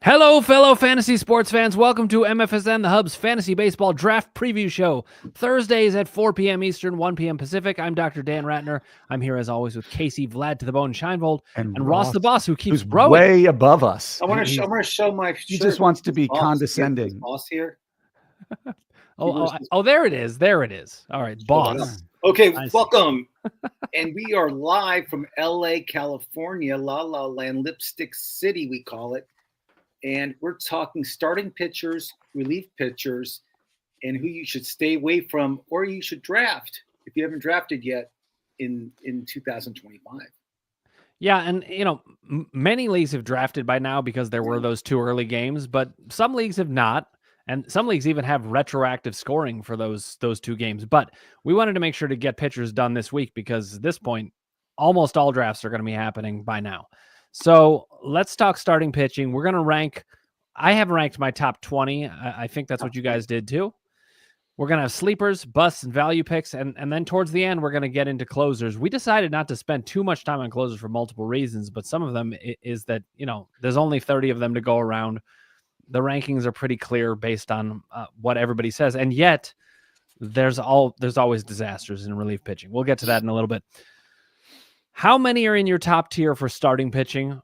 Hello, fellow fantasy sports fans. Welcome to MFSN, the Hub's fantasy baseball draft preview show. Thursdays at 4 p.m. Eastern, 1 p.m. Pacific. I'm Dr. Dan Ratner. I'm here as always with Casey, Vlad to the Bone, Scheinvold, and Ross the Boss, who keeps who's growing. Way above us. I want to show my shirt. He just wants to be boss. condescending. Boss here. There it is. There it is. All right, boss. Okay, welcome. And we are live from LA, California, La La Land, Lipstick City, we call it. And we're talking starting pitchers, relief pitchers, and who you should stay away from or you should draft if you haven't drafted yet in 2025. Yeah, and many leagues have drafted by now because there were those two early games, but some leagues have not, and some leagues even have retroactive scoring for those two games. But we wanted to make sure to get pitchers done this week because at this point, almost all drafts are going to be happening by now. So let's talk starting pitching. We're going to rank. I have ranked my top 20. I think that's what you guys did too. We're going to have sleepers, busts, and value picks. And then towards the end, we're going to get into closers. We decided not to spend too much time on closers for multiple reasons, but some of them is that, there's only 30 of them to go around. The rankings are pretty clear based on what everybody says. And yet there's always disasters in relief pitching. We'll get to that in a little bit. How many are in your top tier for starting pitching?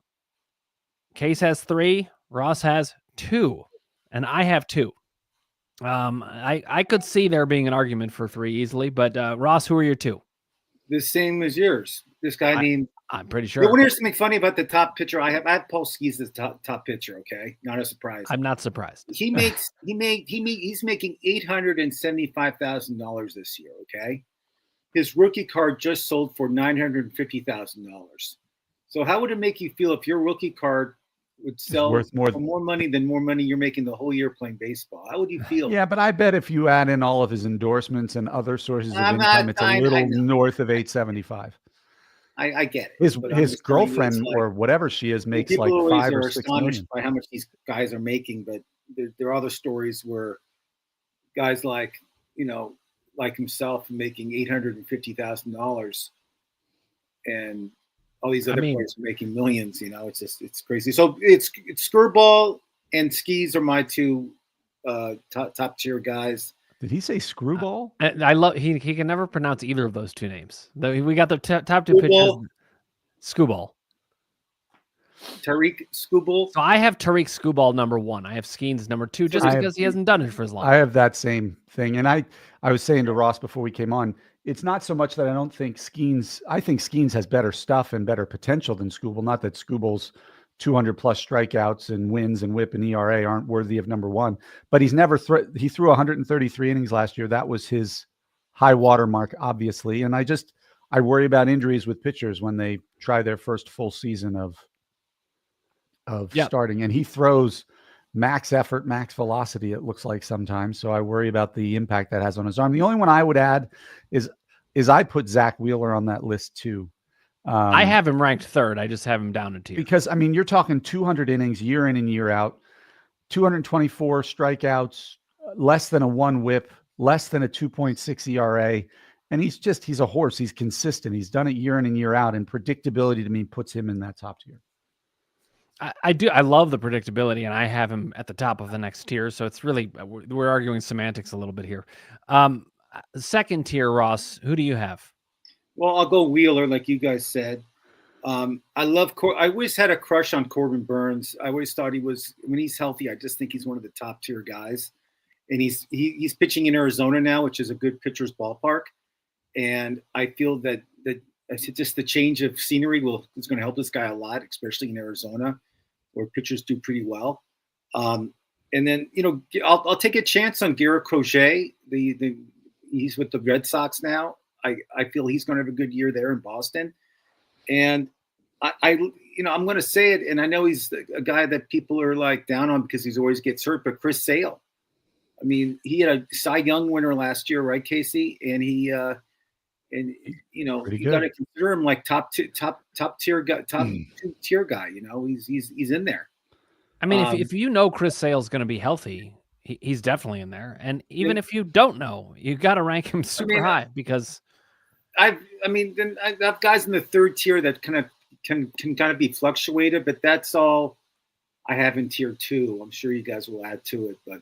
Case has 3, Ross has 2, and I have 2. I could see there being an argument for 3 easily, but Ross, who are your 2? The same as yours. This guy named. I'm pretty sure. When here's something funny about the top pitcher I have Paul Skees as top pitcher. Okay, not a surprise. I'm not surprised. He's making $875,000 this year. Okay. His rookie card just sold for $950,000. So how would it make you feel if your rookie card would sell for more money than more money you're making the whole year playing baseball? How would you feel? Yeah, but I bet if you add in all of his endorsements and other sources of income, it's a little north of 875. I get it. His girlfriend or whatever she is makes like 5 or 6 million. By how much these guys are making, but there are other stories where guys like himself making $850,000 and all these other players are making millions. It's crazy. So it's Screwball and Skees are my 2 top tier guys. Did he say Screwball? I love he can never pronounce either of those 2 names. We got the top 2 pitchers. Screwball. Tariq Screwball. So I have Tariq Screwball number 1. I have Skeens number 2 just because he hasn't done it for as long. I have that same thing. And I was saying to Ross before we came on, it's not so much that I don't think Skeens, I think Skeens has better stuff and better potential than Screwball. Not that Screwball's 200 plus strikeouts and wins and whip and ERA aren't worthy of number 1, but he's never he threw 133 innings last year. That was his high water mark, obviously. And I worry about injuries with pitchers when they try their first full season of starting, and he throws max effort, max velocity, it looks like sometimes. So I worry about the impact that has on his arm. The only one I would add is I put Zach Wheeler on that list too. I have him ranked 3rd. I just have him down a tier. Because, you're talking 200 innings year in and year out, 224 strikeouts, less than a 1 whip, less than a 2.6 ERA. And he's a horse. He's consistent. He's done it year in and year out. And predictability to me puts him in that top tier. I do. I love the predictability, and I have him at the top of the next tier. So it's really, we're arguing semantics a little bit here. 2nd tier, Ross, who do you have? Well, I'll go Wheeler, like you guys said. I always had a crush on Corbin Burns. I always thought when he's healthy, I just think he's one of the top tier guys. And he's pitching in Arizona now, which is a good pitcher's ballpark. And I feel that just the change of scenery is going to help this guy a lot, especially in Arizona, where pitchers do pretty well. And then, I'll take a chance on Garrett Crochet. He's with the Red Sox now. I feel he's going to have a good year there in Boston. And I'm going to say it, and I know he's a guy that people are like down on because he's always gets hurt, but Chris Sale. He had a Cy Young winner last year, right, Casey? And you got to consider him like top tier guy, top 2 tier guy. He's in there. If Chris Sale's going to be healthy, he's definitely in there. And even if you don't know, you got to rank him super high because I've guys in the 3rd tier that kind of can kind of be fluctuated, but that's all. I have in tier 2. I'm sure you guys will add to it, but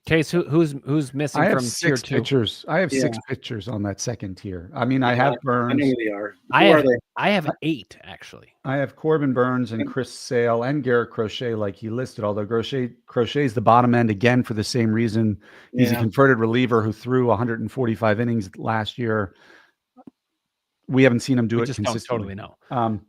Case, who's missing I have from tier 6 2? pitchers. I have Yeah. 6 pitchers on that second tier. I mean, I have I Burns. know who they are. I Who have are they? I have 8 actually. I have Corbin Burns and Chris Sale and Garrett Crochet, like he listed. Although Crochet's the bottom end again for the same reason. He's a Yeah. converted reliever who threw 145 innings last year. We haven't seen him do We it just don't consistently. totally know.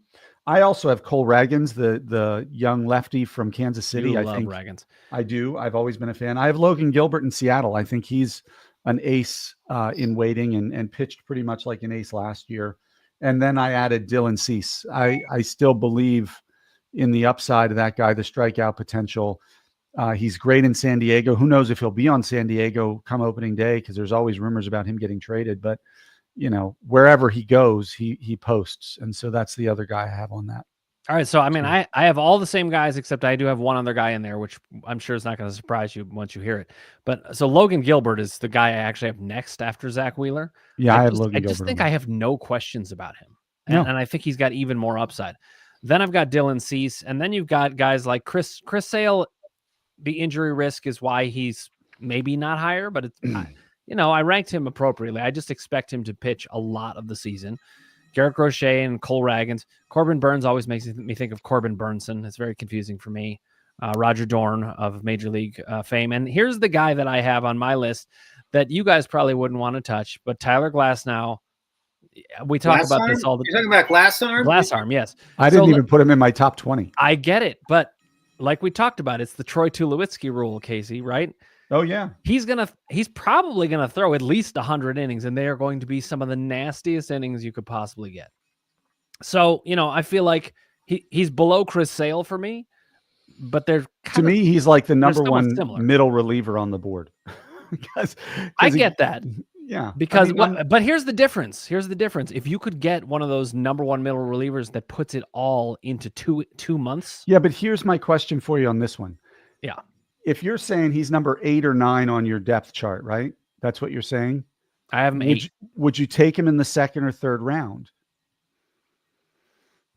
I also have Cole Ragans, the young lefty from Kansas City. You I love think Ragans. I do. I've always been a fan. I have Logan Gilbert in Seattle. I think he's an ace in waiting and pitched pretty much like an ace last year. And then I added Dylan Cease. I still believe in the upside of that guy, the strikeout potential. He's great in San Diego. Who knows if he'll be on San Diego come opening day, because there's always rumors about him getting traded. But, wherever he goes, he posts. And so that's the other guy I have on that. All right. So, I mean, I have all the same guys, except I do have one other guy in there, which I'm sure is not going to surprise you once you hear it. But so Logan Gilbert is the guy I actually have next after Zach Wheeler. Yeah, I have Logan I Gilbert. just think I have no questions about him. No. And I think he's got even more upside. Then I've got Dylan Cease. And then you've got guys like Chris Sale. The injury risk is why he's maybe not higher, but it's, I ranked him appropriately. I just expect him to pitch a lot of the season. Garrett Crochet and Cole Ragans. Corbin Burns always makes me think of Corbin Burnson. It's very confusing for me. Roger Dorn of Major League fame. And here's the guy that I have on my list that you guys probably wouldn't want to touch, but Tyler Glasnow. We talk about this all the time. You're talking about Glassarm? Glassarm, yes. I didn't even put him in my top 20. I get it, but like we talked about, it's the Troy Tulowitzki rule, Casey, right? Oh, yeah. He's probably going to throw at least 100 innings, and they are going to be some of the nastiest innings you could possibly get. So, I feel like he's below Chris Sale for me, but they're to me, he's like the number one similar middle reliever on the board. I get that. Yeah. Because, but here's the difference. If you could get one of those number one middle relievers that puts it all into two months. Yeah, but here's my question for you on this one. Yeah. If you're saying he's number 8 or 9 on your depth chart, right? That's what you're saying? I have him 8. Would you take him in the second or third round?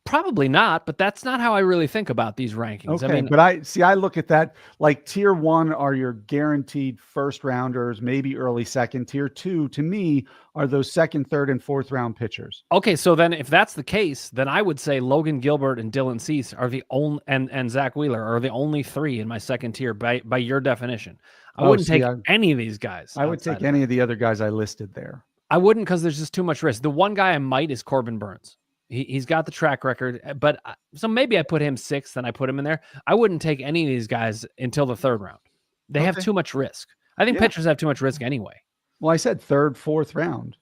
Probably not, but that's not how I really think about these rankings. Okay, but I look at that like tier 1 are your guaranteed first rounders, maybe early second. Tier 2 to me are those second, third, and fourth round pitchers. Okay, so then if that's the case, then I would say Logan Gilbert and Dylan Cease are the only, and Zach Wheeler are the only 3 in my second tier by your definition. I wouldn't take any of these guys. I would take any of the other guys I listed there. I wouldn't, because there's just too much risk. The one guy I might is Corbin Burns. He's got the track record, but so maybe I put him 6th and I put him in there. I wouldn't take any of these guys until the third round. They have too much risk. I think pitchers have too much risk anyway. Well, I said third, fourth round.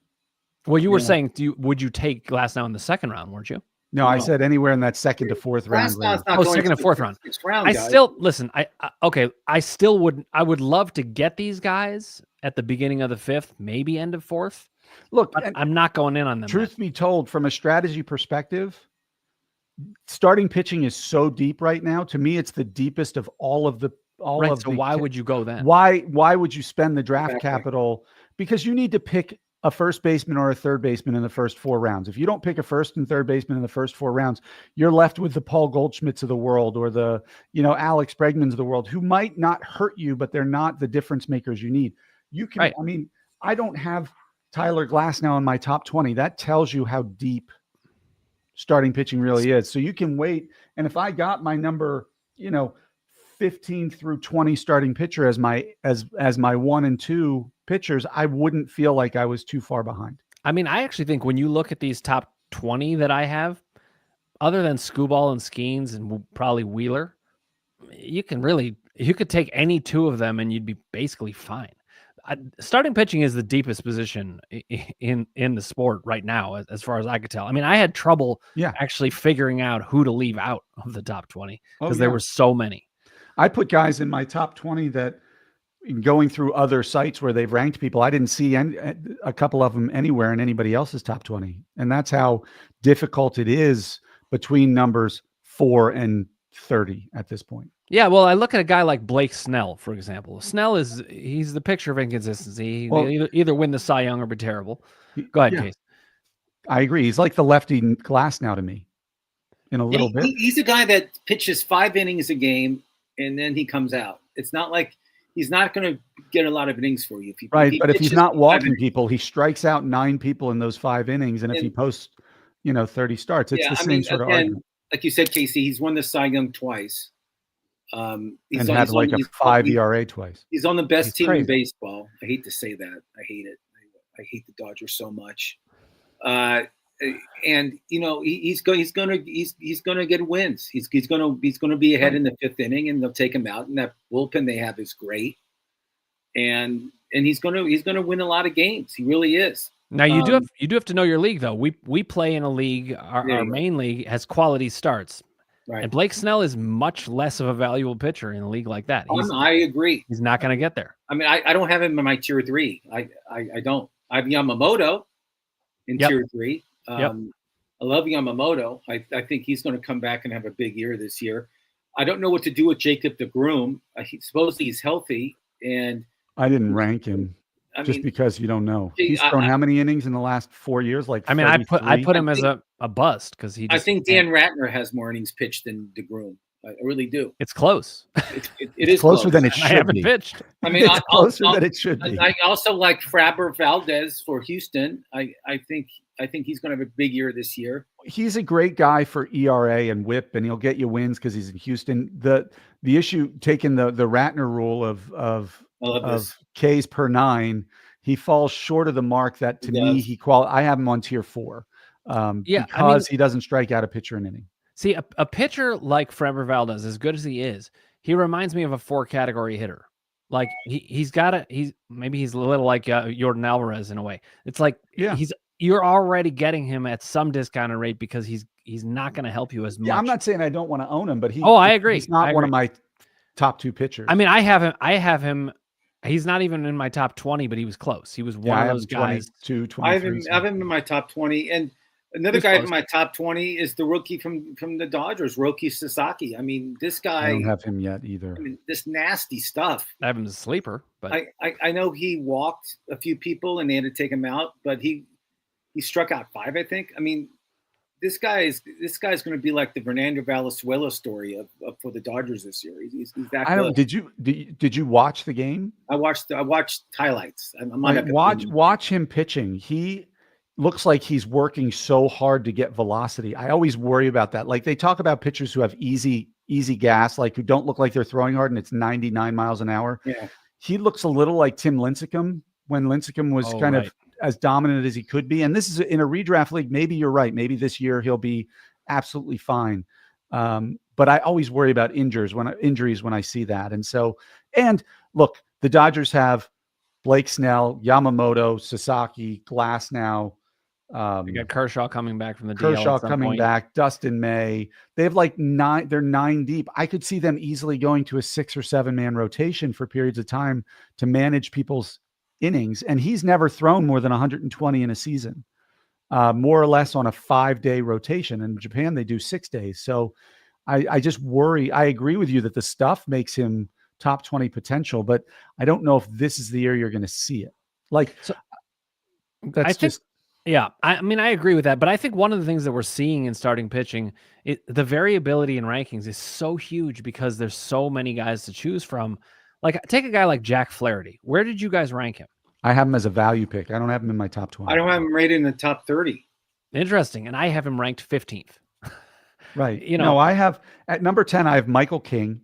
Well, you were saying, would you take Glasnow in the second round, weren't you? No, I said anywhere in that second to fourth round. Second to fourth round. I would love to get these guys at the beginning of the 5th, maybe end of 4th. Look, I'm not going in on them. Truth be told, from a strategy perspective, starting pitching is so deep right now. To me, it's the deepest of all of the. So why would you go then? Why would you spend the draft capital? Because you need to pick a first baseman or a third baseman in the first 4 rounds. If you don't pick a first and third baseman in the first 4 rounds, you're left with the Paul Goldschmidts of the world or the Alex Bregmans of the world, who might not hurt you, but they're not the difference makers you need. You can. Right. I mean, I don't have Tyler Glasnow in my top 20. That tells you how deep starting pitching really is. So you can wait. And if I got my number, 15 through 20 starting pitcher as my 1 and 2 pitchers, I wouldn't feel like I was too far behind. I mean, I actually think when you look at these top 20 that I have, other than Skubal and Skeens and probably Wheeler, you could take any 2 of them and you'd be basically fine. Starting pitching is the deepest position in the sport right now, as far as I could tell. I mean, I had trouble actually figuring out who to leave out of the top 20 because there were so many. I put guys in my top 20 that, going through other sites where they've ranked people, I didn't see a couple of them anywhere in anybody else's top 20. And that's how difficult it is between numbers 4 and 30 at this point. Yeah, well, I look at a guy like Blake Snell, for example. Snell he's the picture of inconsistency. He either win the Cy Young or be terrible. Go ahead, Case. I agree. He's like the lefty Glasnow to me in a little bit. He's a guy that pitches 5 innings a game and then he comes out. It's not like he's not going to get a lot of innings for you. Right, but if he's pitches not 5 walking innings. people, he strikes out 9 people in those 5 innings, and if he posts, 30 starts, it's the same sort of argument. Like you said, Casey, he's won the Cy Young twice. And had like a 5 ERA twice. He's on the best team in baseball. I hate to say that. I hate it. I hate the Dodgers so much. And he's going to get wins. He's going to be ahead in the 5th inning, and they'll take him out. And that bullpen they have is great. And he's going to win a lot of games. He really is. Now you do have to know your league though. We play in a league. Our main league has quality starts. Right. And Blake Snell is much less of a valuable pitcher in a league like that. I agree. He's not going to get there. I mean, I don't have him in my tier 3. I don't. I have Yamamoto in tier 3. I love Yamamoto. I think he's going to come back and have a big year this year. I don't know what to do with Jacob deGrom. Supposedly he's healthy, and I didn't rank him because you don't know. He's thrown how many innings in the last 4 years? Like, I mean, I put him as a bust because he. I think Dan Ratner has more innings pitched than deGrom. I really do. It's close. It is closer than it should be. I haven't pitched. I mean, it's closer than it should be. I also like Framber Valdez for Houston. I think he's going to have a big year this year. He's a great guy for ERA and WHIP, and he'll get you wins because he's in Houston. The issue, taking the Ratner rule of Ks per 9, he falls short of the mark that to me I have him on tier 4 because he doesn't strike out a pitcher in inning. See, a pitcher like Framber Valdez, as good as he is, he reminds me of a 4-category hitter. Like he's maybe he's a little like Jordan Alvarez in a way. It's like you're already getting him at some discounted rate because he's not going to help you as much. Yeah, I'm not saying I don't want to own him, but I agree. He's not one of my top 2 pitchers. I mean, I have him. He's not even in my top 20, but he was close. He was one of those guys. 22, 23. I have him in my top 20, and another guy in my top 20 is the rookie from the Dodgers, Roki Sasaki. I mean, this guy. I don't have him yet either. I mean, this nasty stuff. I have him as a sleeper, but I know he walked a few people and they had to take him out, but he struck out 5, I think. I mean, this guy's going to be like the Fernando Valenzuela story for the Dodgers this year. He's that good. Did you watch the game? I watched highlights. Watch him pitching. He looks like he's working so hard to get velocity. I always worry about that. Like, they talk about pitchers who have easy gas, like who don't look like they're throwing hard and it's 99 miles an hour. Yeah. He looks a little like Tim Lincecum when Lincecum was of as dominant as he could be. And this is in a redraft league. Maybe you're right. Maybe this year he'll be absolutely fine. But I always worry about injuries when I see that. And look, the Dodgers have Blake Snell, Yamamoto, Sasaki, Glass now. You got Kershaw coming back from the DL. Kershaw coming back, Dustin May. They have like 9. They're 9 deep. I could see them easily going to a 6 or 7 man rotation for periods of time to manage people's innings. And he's never thrown more than 120 in a season, more or less on a 5-day rotation. In Japan, they do 6 days. So I just worry. I agree with you that the stuff makes him top 20 potential, but I don't know if this is the year you're going to see it. I mean, I agree with that, but I think one of the things that we're seeing in starting pitching, the variability in rankings is so huge because there's so many guys to choose from. Like, take a guy like Jack Flaherty. Where did you guys rank him? I have him as a value pick. I don't have him in my top 20. I don't have him rated in the top 30. Interesting. And I have him ranked 15th. Right. No, I have at number 10, I have Michael King.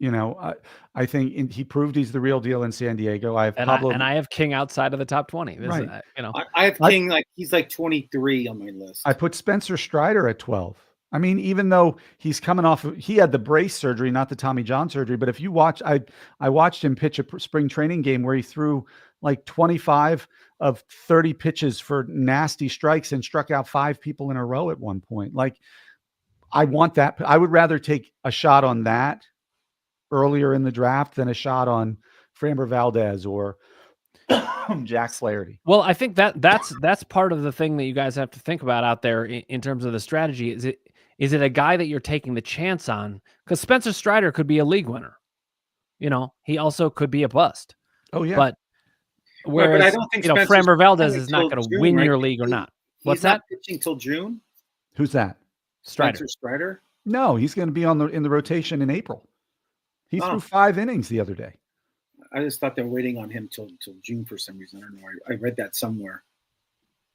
I think he proved he's the real deal in San Diego. I have Pablo, and I have King outside of the top 20. Right. I have King he's like 23 on my list. I put Spencer Strider at 12. I mean, even though he's coming off, he had the brace surgery, not the Tommy John surgery. But if you watch, I watched him pitch a spring training game where he threw like 25 of 30 pitches for nasty strikes and struck out 5 people in a row at one point. Like, I want that. I would rather take a shot on that earlier in the draft than a shot on Framber Valdez or Jack Flaherty. Well, I think that's part of the thing that you guys have to think about out there in terms of the strategy. Is it a guy that you're taking the chance on? Because Spencer Strider could be a league winner. He also could be a bust. Oh yeah. But whereas, I don't think Framber Valdez is not going to win your league or not. What's that? Pitching till June. Who's that? Spencer Strider. No, he's going to be in the rotation in April. He threw 5 innings the other day. I just thought they're waiting on him till June for some reason. I don't know. I read that somewhere.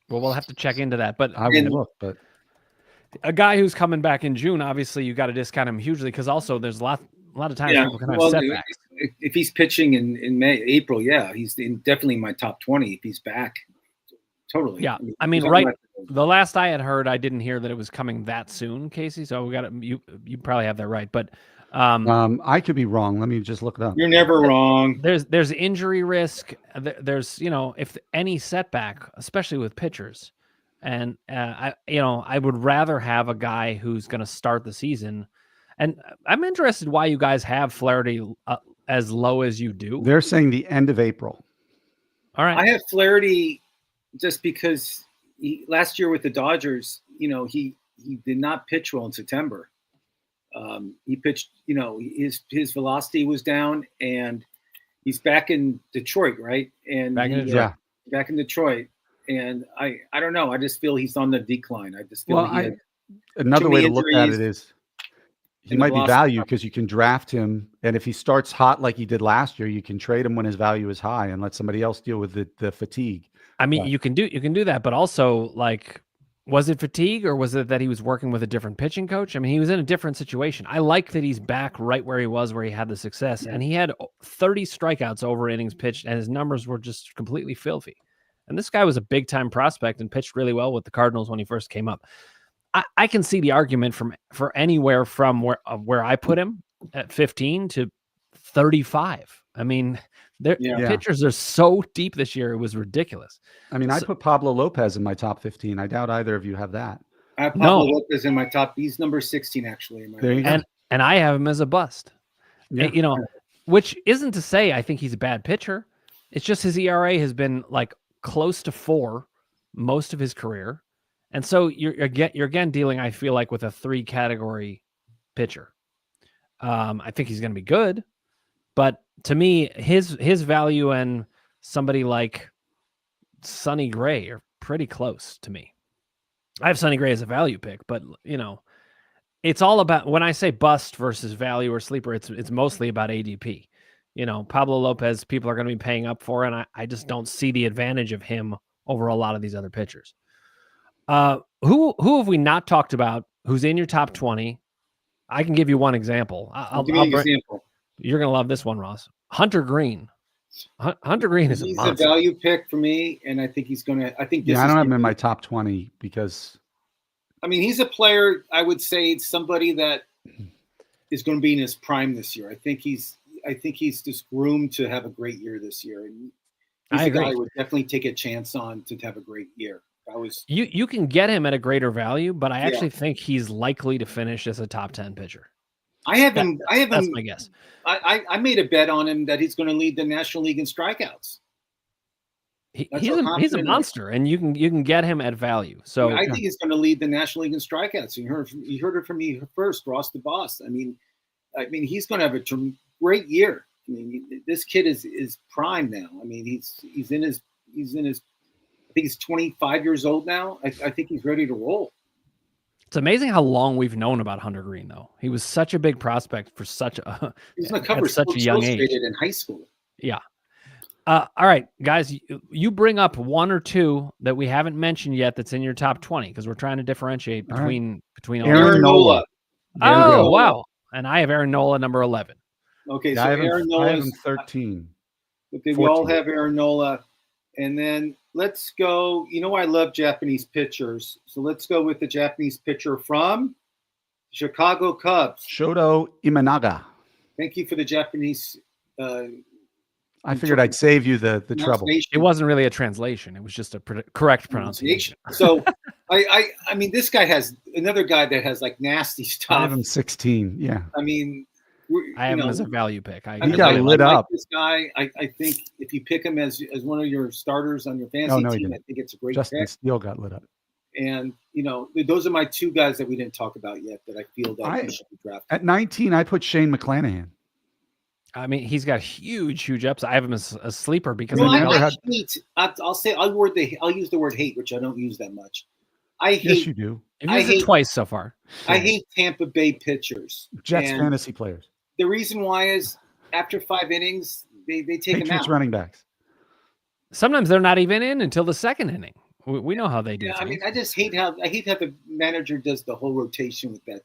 Well, we'll have to check into that. But I will look. But a guy who's coming back in June, obviously, you got to discount him hugely because also there's a lot of times people can have setbacks. If he's pitching in April, he's definitely in my top 20 if he's back. Totally. Yeah, I mean, the last I had heard, I didn't hear that it was coming that soon, Casey. So we got to you probably have that right, but I could be wrong. Let me just look it up. You're never wrong. There's injury risk. There's if any setback, especially with pitchers, and I would rather have a guy who's going to start the season. And I'm interested why you guys have Flaherty as low as you do. They're saying the end of April. All right, I have Flaherty just because last year with the Dodgers, he did not pitch well in September. He pitched, his velocity was down, and he's back in Detroit, right? And back in Detroit. And I don't know. I just feel he's on the decline. I just feel another way to look at it is he might be value because you can draft him, and if he starts hot like he did last year, you can trade him when his value is high and let somebody else deal with the fatigue. I mean, you can do that, but also was it fatigue or was it that he was working with a different pitching coach? I mean, he was in a different situation. I like that he's back right where he was, where he had the success, and he had 30 strikeouts over innings pitched, and his numbers were just completely filthy. And this guy was a big time prospect and pitched really well with the Cardinals when he first came up. I can see the argument for anywhere from where I put him at 15 to 35. I mean, pitchers are so deep this year. It was ridiculous. I mean, I put Pablo Lopez in my top 15. I doubt either of you have that. I have Pablo Lopez in my top. He's number 16, actually. There you go. And I have him as a bust. Yeah. Which isn't to say I think he's a bad pitcher. It's just his ERA has been close to 4 most of his career. And so you're again dealing, I feel like, with a 3-category pitcher. I think he's going to be good, but to me, his value and somebody like Sonny Gray are pretty close to me. I have Sonny Gray as a value pick, but it's all about, when I say bust versus value or sleeper, it's mostly about ADP. Pablo Lopez, people are going to be paying up for, and I just don't see the advantage of him over a lot of these other pitchers. Who have we not talked about who's in your top 20? I can give you one example. I'll give you an example. You're going to love this one, Ross. Hunter Green. Hunter Green is a value pick for me, and I think he's going to – I don't have him in my top 20 because – I mean, he's a player, I would say, somebody that is going to be in his prime this year. I think he's just groomed to have a great year this year. And he's a guy I would definitely take a chance on to have a great year. You can get him at a greater value, but I actually think he's likely to finish as a top 10 pitcher. I have him. That's my guess. I made a bet on him that he's going to lead the National League in strikeouts. He's a monster, and you can get him at value. So I think he's going to lead the National League in strikeouts. You heard it from me first, Ross the Boss. I mean, he's going to have a great year. I mean, this kid is prime now. I mean, he's in his. I think he's 25 years old now. I think he's ready to roll. It's amazing how long we've known about Hunter Green, though. He was such a big prospect for such a young age in high school. Yeah. All right, guys, you bring up one or two that we haven't mentioned yet that's in your top 20 because we're trying to differentiate between Aaron Nola. Oh, wow. And I have Aaron Nola number 11. Okay, so Aaron Nola. I have him 13. Okay, 14. We all have Aaron Nola. And then let's go. I love Japanese pitchers. So let's go with the Japanese pitcher from Chicago Cubs. Shoto Imanaga. Thank you for the Japanese. I figured I'd save you the trouble. It wasn't really a translation. It was just a correct pronunciation. So I mean, this guy has another guy that has nasty stuff. I have him 16. Yeah. I mean, I have him as a value pick. He got lit up. This guy, I think if you pick him as one of your starters on your fantasy team, I think it's a great Justin pick. Steele got lit up. And, those are my two guys that we didn't talk about yet that I feel that should be drafted. At 19, I put Shane McClanahan. I mean, he's got huge upside. I have him as a sleeper because I'll use the word hate, which I don't use that much. Yes, you do. You've used it twice so far. I hate Tampa Bay pitchers. Jets fantasy players. the reason why is after 5 innings, they take him Patriots out. running backs. Sometimes they're not even in until the second inning. We know how they do Yeah, I things. mean, I hate how the manager does the whole rotation with the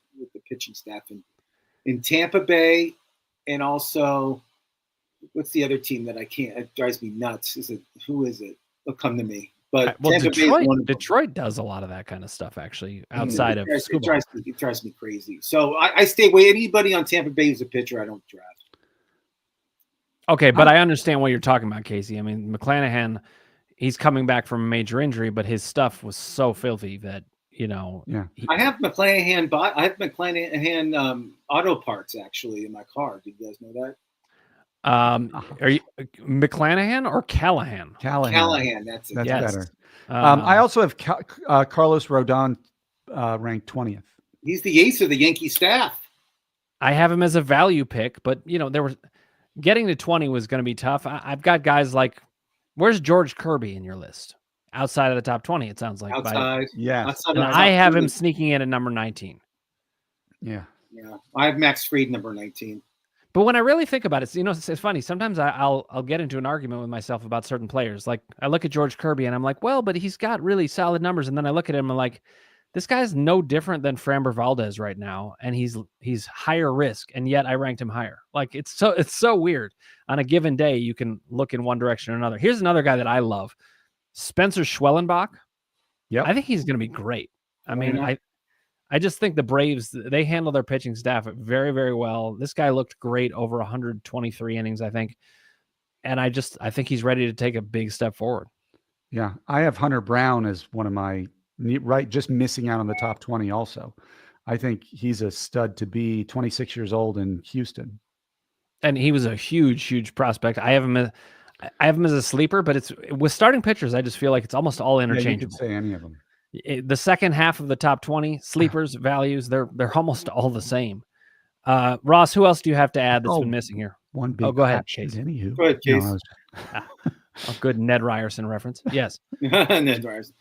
pitching staff in Tampa Bay, and also what's the other team that I can't? It drives me nuts. Who is it? It'll come to me. But Well, Tampa Bay is one of them. Detroit does a lot of that kind of stuff actually outside of it Scuba. drives me crazy. So I stay away. Anybody on Tampa Bay who's a pitcher, I don't draft. Okay, but I understand what you're talking about, Casey. I mean, McClanahan, he's coming back from a major injury, but his stuff was so filthy that, you know. Yeah. I have McClanahan auto parts actually in my car. Did you guys know that? Are you McClanahan or Callahan? Callahan, that's it. That's Yes. better. I also have Carlos Rodon ranked 20th. He's the ace of the Yankee staff. I have him as a value pick, but you know, getting to 20 was going to be tough. I've got guys like, where's George Kirby in your list? Outside of the top 20, it sounds like. Outside. Yeah. I have him sneaking in at number 19. Yeah. Yeah. I have Max Fried number 19. But when I really think about it, you know, it's funny. Sometimes I'll get into an argument with myself about certain players. Like I look at George Kirby and I'm like, well, but he's got really solid numbers. And then I look at him and I'm like, this guy's no different than Framber Valdez right now, and he's higher risk, and yet I ranked him higher. Like it's so weird. On a given day, you can look in one direction or another. Here's another guy that I love, Spencer Schwellenbach. Yeah, I think he's going to be great. I mean, I just think the Braves, they handle their pitching staff very, very well. This guy looked great over 123 innings, I think. And I think he's ready to take a big step forward. Yeah. I have Hunter Brown as one of my, just missing out on the top 20 also. I think he's a stud to be, 26 years old in Houston. And he was a huge, huge prospect. I have him as a sleeper, but it's with starting pitchers, I just feel like it's almost all interchangeable. Yeah, you could say any of them. The second half of the top 20 sleepers values, they're almost all the same. Ross, who else do you have to add that's been missing here? One big. Go ahead, Chase. Anywho. Go ahead, Chase. A good Ned Ryerson reference. Yes. Ned Ryerson.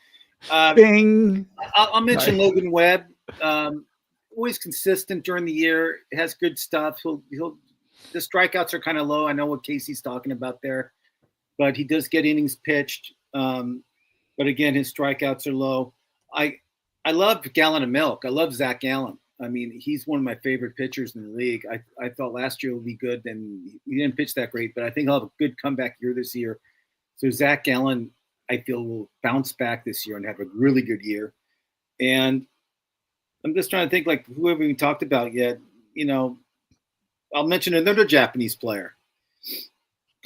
Bing. I'll mention Logan Webb. Always consistent during the year. Has good stuff. The strikeouts are kind of low. I know what Casey's talking about there, but he does get innings pitched. But again, his strikeouts are low. I love Gallon of Milk. I love Zach Gallen. I mean, he's one of my favorite pitchers in the league. I thought last year would be good, and he didn't pitch that great, but I think he'll have a good comeback year this year. So Zach Gallen, I feel, will bounce back this year and have a really good year. And I'm just trying to think, like, who haven't we talked about yet? You know, I'll mention another Japanese player,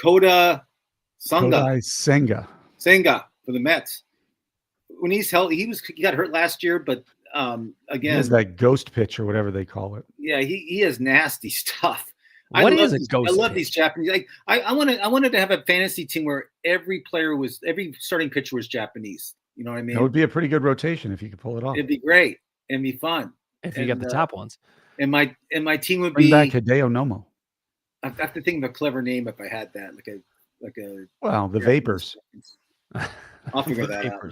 Kodai Senga for the Mets. When he's healthy, he got hurt last year, but again, he has that ghost pitch or whatever they call it. Yeah, he has nasty stuff. What is a ghost? I love these Japanese. Like I wanted to have a fantasy team where every starting pitcher was Japanese. You know what I mean? It would be a pretty good rotation if you could pull it off. It'd be great. It'd be fun if you get the top ones. And my team would Bring be back Hideo Nomo. I have to think of a clever name if I had that, like a. Well, the Vapors. I'll figure that out.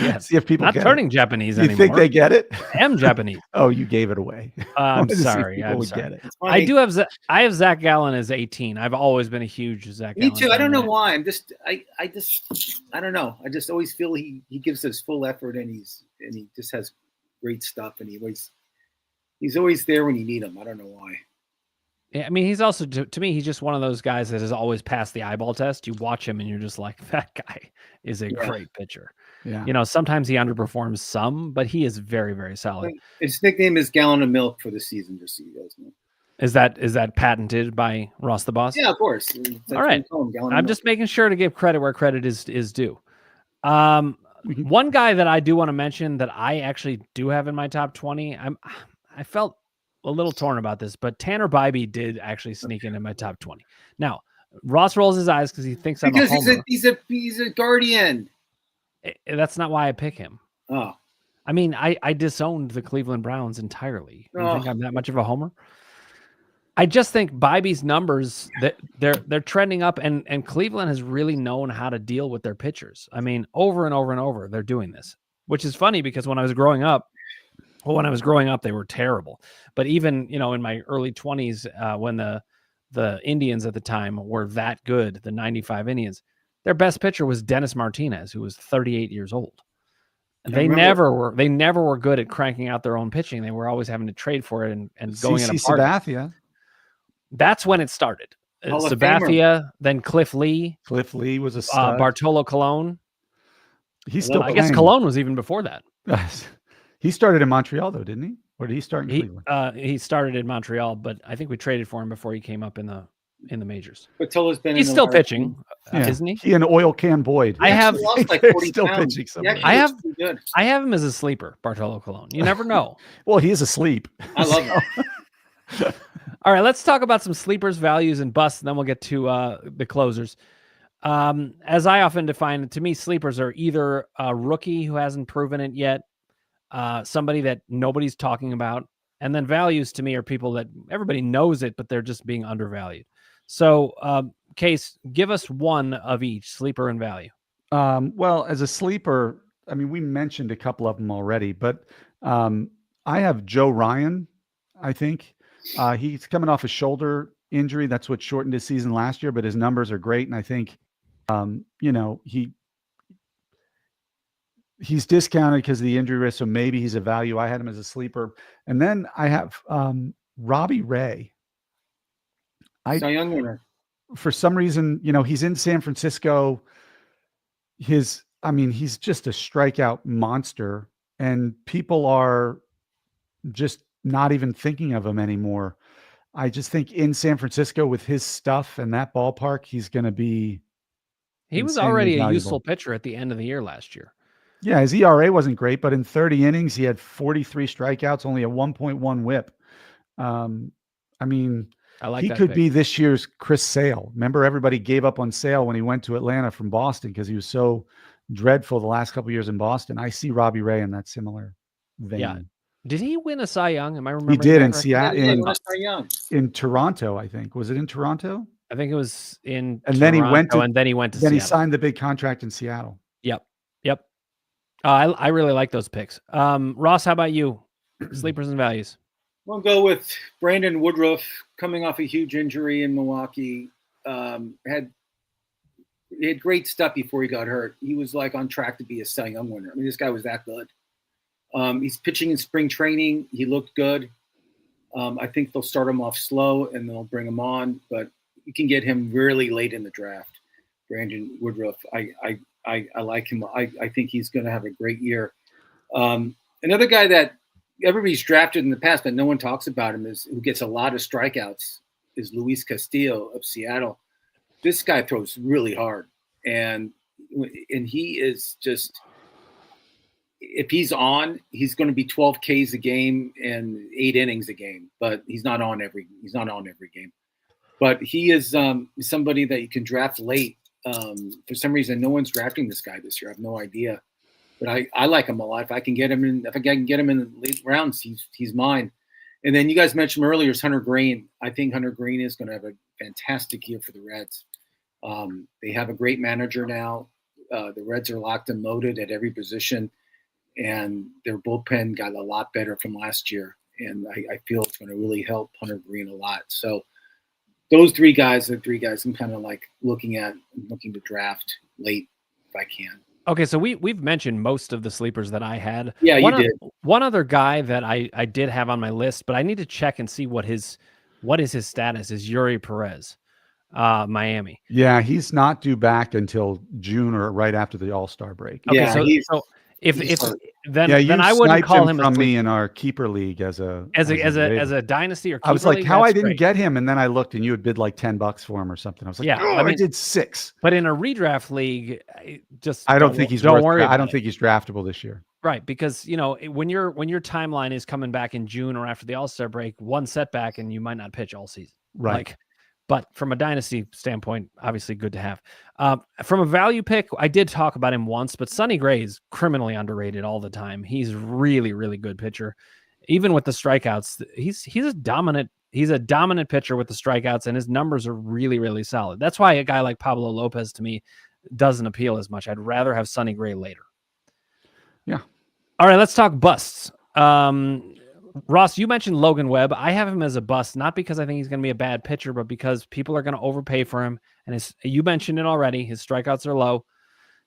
Yeah, see if people not turning Japanese anymore. You think they get it? I am Japanese. Oh, you gave it away. I'm sorry. I'm sorry. Get it. I have Zach Gallen as 18. I've always been a huge Zach Gallen. Me too. I don't know why. I don't know. I just always feel he gives us full effort, and he just has great stuff, and he's always there when you need him. I don't know why. Yeah, I mean, he's also, to me, he's just one of those guys that has always passed the eyeball test. You watch him and you're just like, that guy is a great pitcher. Yeah. You know, sometimes he underperforms some, but he is very, very solid. His nickname is Gallon of Milk for the season, just so you guys know. Is that patented by Ross the Boss? Yeah, of course. All right. I'm just making sure to give credit where credit is due. One guy that I do want to mention that I actually do have in my top 20, I felt a little torn about this, but Tanner Bybee did actually sneak in my top 20. Now, Ross rolls his eyes because he thinks I'm a homer. He's a guardian. That's not why I pick him. Oh, I mean, I disowned the Cleveland Browns entirely. You think I'm that much of a homer? I just think Bybee's numbers, that they're trending up, and Cleveland has really known how to deal with their pitchers. I mean, over and over and over, they're doing this, which is funny because when I was growing up, Well, when I was growing up, they were terrible. But even, in my early 20s, when the Indians at the time were that good, the 95 Indians, their best pitcher was Dennis Martinez, who was 38 years old. They never were good at cranking out their own pitching. They were always having to trade for it and going in a party. Sabathia. That's when it started. Sabathia, then Cliff Lee. Cliff Lee was a stud. Bartolo Colon. He's still I guess Colon was even before that. He started in Montreal, though, didn't he? Or did he start in Cleveland? He started in Montreal, but I think we traded for him before he came up in the majors. Bartolo's been. He's still pitching, isn't he? He and Oil Can Boyd. I have lost like 40 still pounds. pitching somewhere. I have him as a sleeper, Bartolo Colon. You never know. Well, he is asleep. I love him. All right, let's talk about some sleepers, values, and busts, and then we'll get to the closers. As I often define it, to me, sleepers are either a rookie who hasn't proven it yet, somebody that nobody's talking about, and then values to me are people that everybody knows it, but they're just being undervalued. So, Case, give us one of each, sleeper and value. Well, as a sleeper, I mean, we mentioned a couple of them already, but I have Joe Ryan, I think. He's coming off a shoulder injury. That's what shortened his season last year, but his numbers are great. And I think, he's discounted because of the injury risk. So maybe he's a value. I had him as a sleeper. And then I have Robbie Ray. Cy Young winner. For some reason, he's in San Francisco. He's just a strikeout monster, and people are just not even thinking of him anymore. I just think in San Francisco with his stuff and that ballpark, he's going to be. He was already a useful pitcher at the end of the year last year. Yeah, his ERA wasn't great, but in 30 innings, he had 43 strikeouts, only a 1.1 WHIP. I like he that could pick. be this year's Chris Sale. Remember, everybody gave up on Sale when he went to Atlanta from Boston because he was so dreadful the last couple of years in Boston. I see Robbie Ray in that similar vein. Yeah. Did he win a Cy Young? Am I remembering? He did in Seattle. In Toronto, I think. Was it in Toronto? I think it was in. And Toronto, then he went to. And then he went to. Then Seattle. he signed the big contract in Seattle. Yep. I really like those picks. Ross, how about you? Sleepers and values. We'll go with Brandon Woodruff, coming off a huge injury in Milwaukee. He had great stuff before he got hurt. He was like on track to be a Cy Young winner. I mean, this guy was that good. He's pitching in spring training. He looked good. I think they'll start him off slow and they'll bring him on, but you can get him really late in the draft. Brandon Woodruff, I like him. I think he's going to have a great year. Another guy that everybody's drafted in the past, but no one talks about him, who gets a lot of strikeouts, is Luis Castillo of Seattle. This guy throws really hard, and he is just, if he's on, he's going to be 12 Ks a game and 8 innings a game. But he's not on every game. But he is somebody that you can draft late. For some reason, no one's drafting this guy this year. I have no idea. But I like him a lot. If I can get him in the late rounds, he's mine. And then you guys mentioned earlier is Hunter Green. I think Hunter Green is going to have a fantastic year for the Reds. They have a great manager now. The Reds are locked and loaded at every position, and their bullpen got a lot better from last year. And I feel it's going to really help Hunter Green a lot. So those three guys are three guys I'm kind of like looking to draft late if I can. Okay, so we've mentioned most of the sleepers that I had. Yeah, you did. One other guy that I did have on my list, but I need to check and see what is his status, is Yuri Perez, Miami. Yeah, he's not due back until June or right after the All-Star break. Okay, Yeah, so if then you I wouldn't call him from me in our keeper league as a dynasty or keeper I was like, league, how I that's didn't great. get him, and then I looked and you had bid like $10 for him or something. I was like, Yeah, I did 6. But in a redraft league, I don't think he's draftable this year. Right, because when your timeline is coming back in June or after the All-Star break, one setback and you might not pitch all season. Right. But from a dynasty standpoint, obviously good to have. From a value pick, I did talk about him once, but Sonny Gray is criminally underrated all the time. He's really, really good pitcher. Even with the strikeouts, he's a dominant pitcher with the strikeouts, and his numbers are really, really solid. That's why a guy like Pablo Lopez to me doesn't appeal as much. I'd rather have Sonny Gray later. Yeah. All right, let's talk busts. Ross, you mentioned Logan Webb. I have him as a bust, not because I think he's going to be a bad pitcher, but because people are going to overpay for him. And you mentioned it already, his strikeouts are low.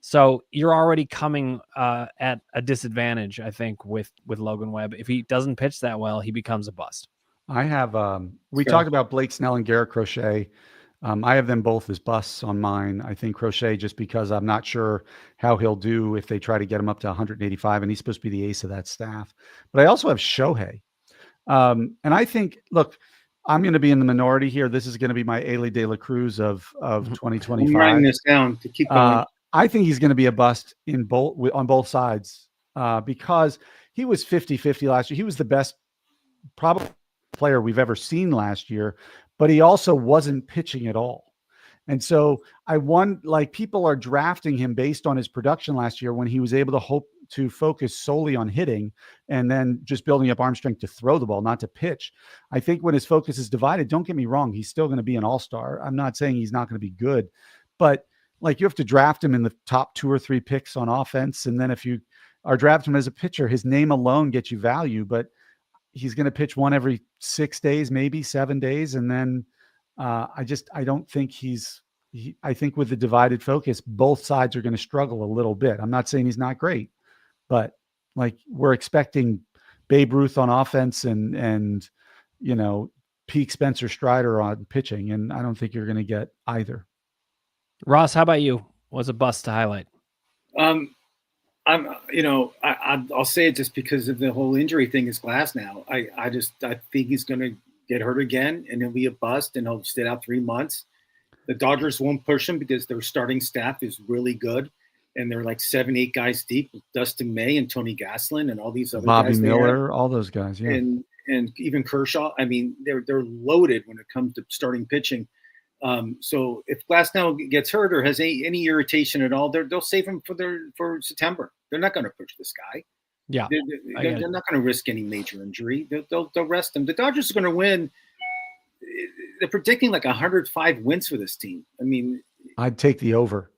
So you're already coming at a disadvantage, I think, with Logan Webb. If he doesn't pitch that well, he becomes a bust. I have, we talked about Blake Snell and Garrett Crochet. I have them both as busts on mine. I think Crochet, just because I'm not sure how he'll do if they try to get him up to 185, and he's supposed to be the ace of that staff. But I also have Shohei. And I think, look, I'm going to be in the minority here. This is going to be my Ailey De La Cruz of 2025. I'm writing this down to keep going. I think he's going to be a bust on both sides because he was 50-50 last year. He was the best probably player we've ever seen last year, but he also wasn't pitching at all. And so people are drafting him based on his production last year when he was able to focus solely on hitting and then just building up arm strength to throw the ball, not to pitch. I think when his focus is divided, don't get me wrong, he's still going to be an all-star. I'm not saying he's not going to be good, but you have to draft him in the top 2 or 3 picks on offense. And then if you are drafting him as a pitcher, his name alone gets you value, but he's going to pitch one every 6 days, maybe 7 days. And then I don't think I think with the divided focus, both sides are going to struggle a little bit. I'm not saying he's not great, but we're expecting Babe Ruth on offense and peak Spencer Strider on pitching. And I don't think you're going to get either. Ross, how about you? What's a bust to highlight? I'll say it just because of the whole injury thing is Glass now. I think he's going to get hurt again and he'll be a bust and he'll sit out 3 months. The Dodgers won't push him because their starting staff is really good. And they're like 7-8 guys deep with Dustin May and Tony Gaslin and all these other Bobby guys. Miller, all those guys. Yeah. And even Kershaw. I mean, they're loaded when it comes to starting pitching. So if Glasnow gets hurt or has any irritation at all, they'll save him for September. They're not going to push this guy. Yeah, they're not going to risk any major injury. They'll rest him. The Dodgers are going to win. They're predicting like 105 wins for this team. I mean, I'd take the over.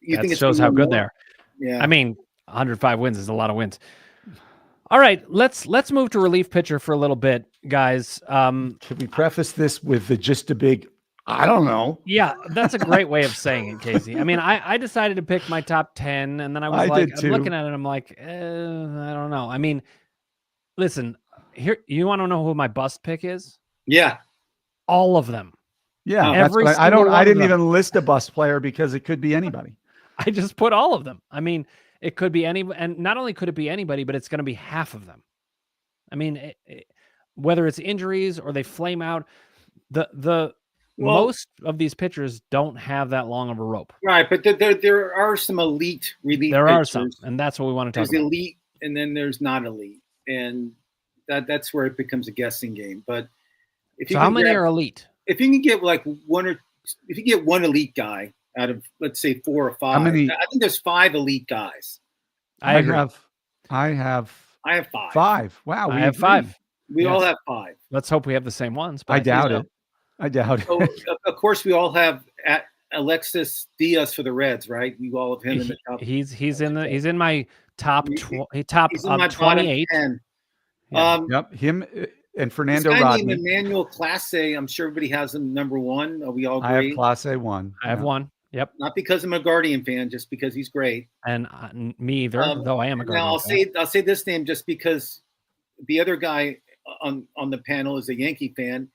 That shows how good they are. Yeah, I mean, 105 wins is a lot of wins. All right, let's move to relief pitcher for a little bit, guys. Should we preface this with just a big, I don't know? Yeah, that's a great way of saying it, Casey. I mean, I decided to pick my top 10, and then I'm looking at it, I'm like, I don't know. I mean, listen, here, you want to know who my bust pick is? Yeah. All of them. Yeah, I didn't even list a bust player because it could be anybody. I just put all of them. I mean, it could be any, and not only could it be anybody, but it's going to be half of them. I mean, whether it's injuries or they flame out, most of these pitchers don't have that long of a rope. Right, but there are some elite relief. There pitchers. are some, and that's what we want to talk about. There's elite, and then there's not elite, and that's where it becomes a guessing game. But how many are elite? If you can get if you get one elite guy out of, let's say, 4 or 5, I think there's 5 elite guys. I agree. I have 5. 5. Wow, I have 5. We all have 5. Let's hope we have the same ones. But I doubt it. So, of course, we all have Alexis Diaz for the Reds, right? We all have him in the top. He's in my top He's in my 28. 10. Yeah. Yep, him and Fernando Rodney. Rodney. Emmanuel Clase, I'm sure everybody has him number 1. Are we all agree? I have Clase 1. I have 1. Yep. Not because I'm a Guardian fan, just because he's great. And me either, though I am a Guardian fan. I'll say this name just because the other guy on the panel is a Yankee fan,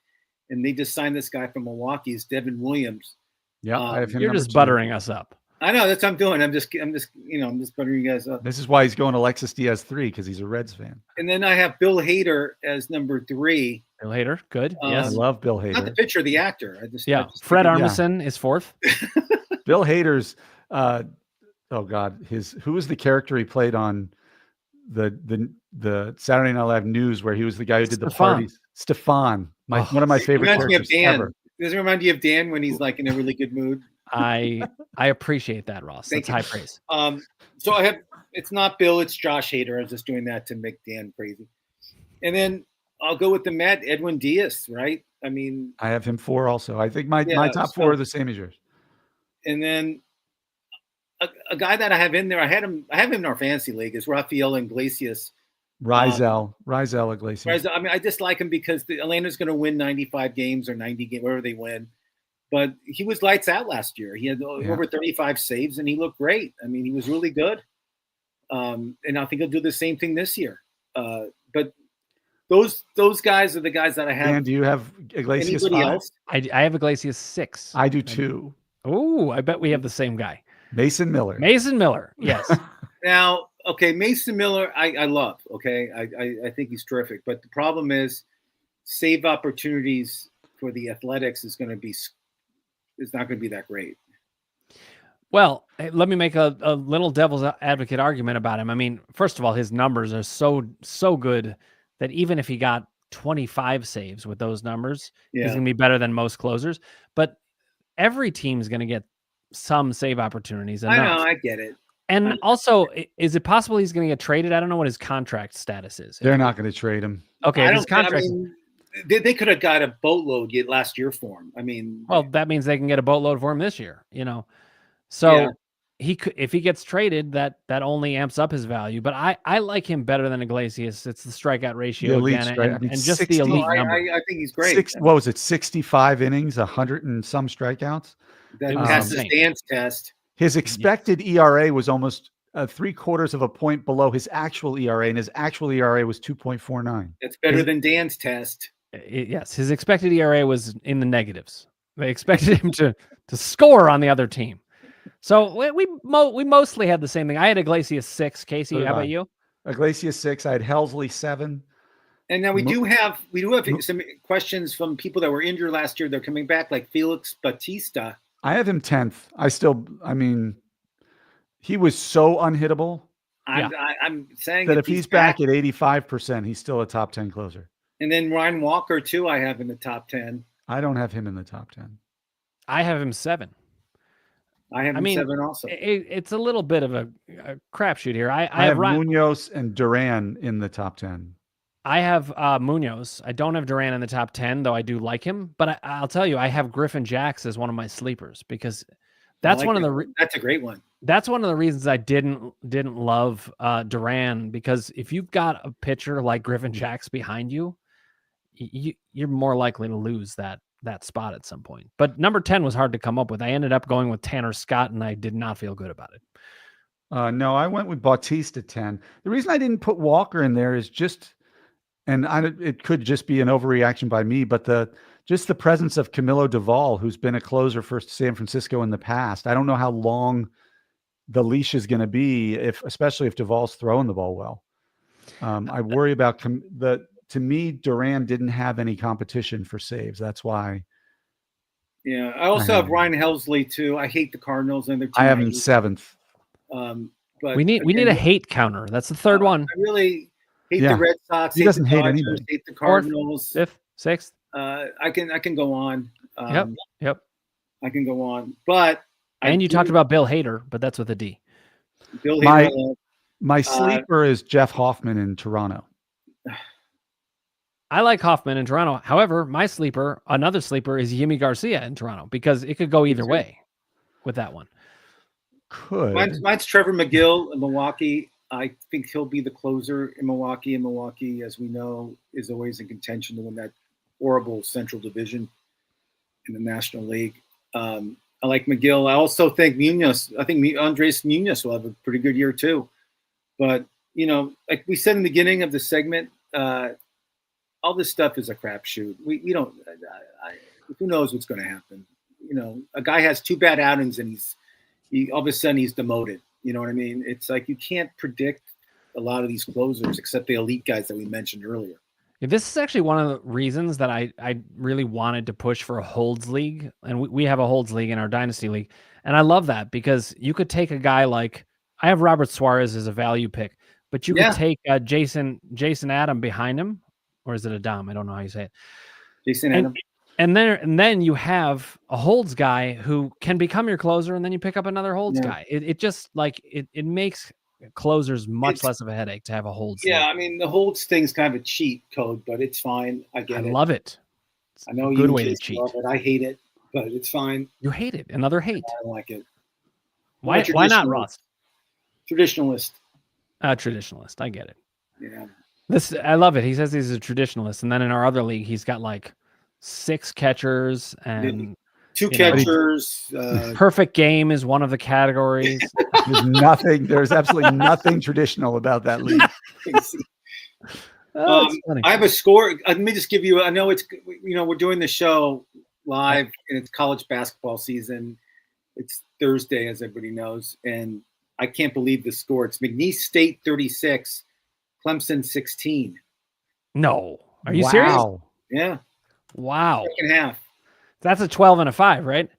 and they just signed this guy from Milwaukee. Is Devin Williams. Yeah, I have him. You're just buttering us up. I know, that's what I'm doing. I'm just buttering you guys up. This is why he's going Alexis Diaz 3, because he's a Reds fan. And then I have Bill Hader as number 3. Bill Hader, good. Yes, I love Bill Hader. Not the pitcher, the actor. Fred Armisen is 4th. Bill Hader's. Oh God, who was the character he played on the Saturday Night Live News, where he was the guy who did the parties? Stefan, one of my favorite characters ever. Does it remind you of Dan when he's like in a really good mood? I appreciate that, Ross. That's high praise. So I have, it's not Bill, it's Josh Hader. I was just doing that to make Dan crazy. And then I'll go with the Met, Edwin Diaz, right? I mean, I have him 4 also. I think my top 4 are the same as yours. And then a guy that I have in there, I have him in our fantasy league, is Rafael Iglesias Rizal Iglesias. Whereas, I mean, I just like him because Atlanta's going to win 95 games or 90 games, wherever they win. But he was lights out last year. He had over 35 saves, and he looked great. I mean, he was really good. And I think he'll do the same thing this year. But those guys are the guys that I have. And do you have Iglesias? Anybody else? I have Iglesias 6. I do too. Oh, I bet we have the same guy. Mason Miller. Yes. Now, okay, Mason Miller, I love. Okay, I think he's terrific. But the problem is, save opportunities for the Athletics is not going to be that great. Well, let me make a little devil's advocate argument about him. I mean, first of all, his numbers are so good that even if he got 25 saves with those numbers, he's going to be better than most closers. But every team's going to get some save opportunities. Enough. I know, I get it. And also, is it possible he's going to get traded? I don't know what his contract status is. They're not going to trade him. Okay, his contract. They could have got a boatload last year for him. I mean, well, that means they can get a boatload for him this year. So he could, if he gets traded, that only amps up his value. But I like him better than Iglesias. It's the strikeout ratio again, and just 60, the elite number. I think he's great. What was it? 65 innings, 100 and some strikeouts. That passes the dance test. His expected ERA was almost 3/4 of a point below his actual ERA, and his actual ERA was 2.49. That's better than Dan's test. Yes, his expected ERA was in the negatives. They expected him to score on the other team. So we mostly had the same thing. I had Iglesias 6. Casey, how about you? Iglesias 6. I had Helsley 7. And now we do have some questions from people that were injured last year. They're coming back, like Felix Bautista. I have him 10th. He was so unhittable. I'm saying that if he's back at 85%, he's still a top 10 closer. And then Ryan Walker, too, I have in the top 10. I don't have him in the top 10. I have him 7. I have him 7 also. It's a little bit of a crapshoot here. I have Munoz and Duran in the top 10. I have Munoz. I don't have Duran in the top 10, though I do like him. But I'll tell you, I have Griffin Jacks as one of my sleepers because that's that's a great one. That's one of the reasons I didn't love Duran, because if you've got a pitcher like Griffin Jacks behind you, you're more likely to lose that spot at some point. But number 10 was hard to come up with. I ended up going with Tanner Scott, and I did not feel good about it. No, I went with Bautista 10. The reason I didn't put Walker in there is it could just be an overreaction by me, but the presence of Camilo Doval, who's been a closer for San Francisco in the past. I don't know how long the leash is going to be, especially if Doval's throwing the ball well. I worry about to me, Duran didn't have any competition for saves. That's why. Yeah, I also have Ryan Helsley too. I hate the Cardinals, and I have him 7th. But we need a hate counter. That's the third one. I really hate the Red Sox. He doesn't hate anybody. Hate the Cardinals. 4th, 5th, 6th. I can go on. Yep. I can go on, but you talked about Bill Hader, but that's with a D. Bill Hader. My sleeper is Jeff Hoffman in Toronto. I like Hoffman in Toronto. However, another sleeper is Yimi Garcia in Toronto, because it could go either way with that one. Mine's Trevor McGill in Milwaukee. I think he'll be the closer in Milwaukee. And Milwaukee, as we know, is always in contention to win that horrible Central Division in the National League. I like McGill. I also think Munoz. I think Andres Munoz will have a pretty good year too. But like we said in the beginning of the segment, all this stuff is a crapshoot. We don't. Who knows what's going to happen? A guy has 2 bad outings and he all of a sudden he's demoted. You know what I mean? It's like you can't predict a lot of these closers except the elite guys that we mentioned earlier. This is actually one of the reasons that I really wanted to push for a holds league. And we have a holds league in our Dynasty league. And I love that because you could take a guy like, I have Robert Suarez as a value pick, but you could take Jason Adam behind him. Or is it Adam? I don't know how you say it. Jason Adam. And then you have a holds guy who can become your closer, and then you pick up another holds guy. It just it makes closers much less of a headache to have a holds. Yeah, I mean the holds thing's kind of a cheat code, but it's fine. I love it. I know good way to cheat. Love it. I hate it, but it's fine. You hate it. Another hate. I don't like it. Why not, Ross? Traditionalist. Traditionalist. I get it. Yeah. I love it. He says he's a traditionalist, and then in our other league, he's got like 6 catchers and 2 you know, catchers. perfect game is one of the categories. There's absolutely nothing traditional about that league. It's funny. I have a score. Let me just give you. I know it's we're doing the show live and it's college basketball season. It's Thursday, as everybody knows, and I can't believe the score. It's McNeese State 36, Clemson 16. No, are you serious? Yeah. Wow. Second half. That's a 12 and a 5, right?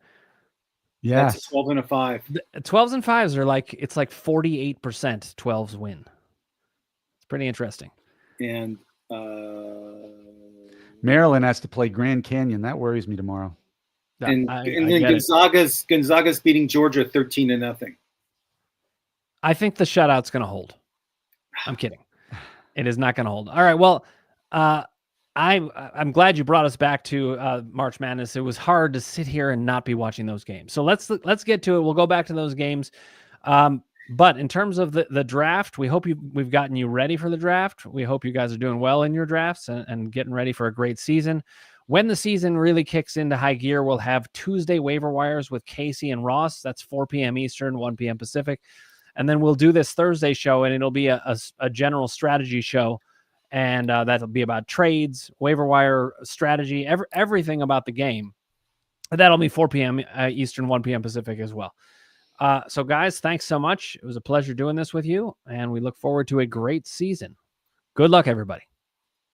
Yeah. That's a 12 and a 5. 12s and 5s are like 48% 12s win. It's pretty interesting. And Maryland has to play Grand Canyon. That worries me tomorrow. And I then Gonzaga's beating Georgia 13-0. I think the shutout's going to hold. I'm kidding. It is not going to hold. All right. Well, I'm glad you brought us back to March Madness. It was hard to sit here and not be watching those games. So let's get to it. We'll go back to those games. But in terms of the draft, we hope we've gotten you ready for the draft. We hope you guys are doing well in your drafts and getting ready for a great season. When the season really kicks into high gear, we'll have Tuesday waiver wires with Casey and Ross. That's 4 p.m. Eastern, 1 p.m. Pacific. And then we'll do this Thursday show, and it'll be a general strategy show. And that'll be about trades, waiver wire strategy, everything about the game. That'll be 4 p.m. Eastern, 1 p.m. Pacific as well. So, guys, thanks so much. It was a pleasure doing this with you, and we look forward to a great season. Good luck, everybody.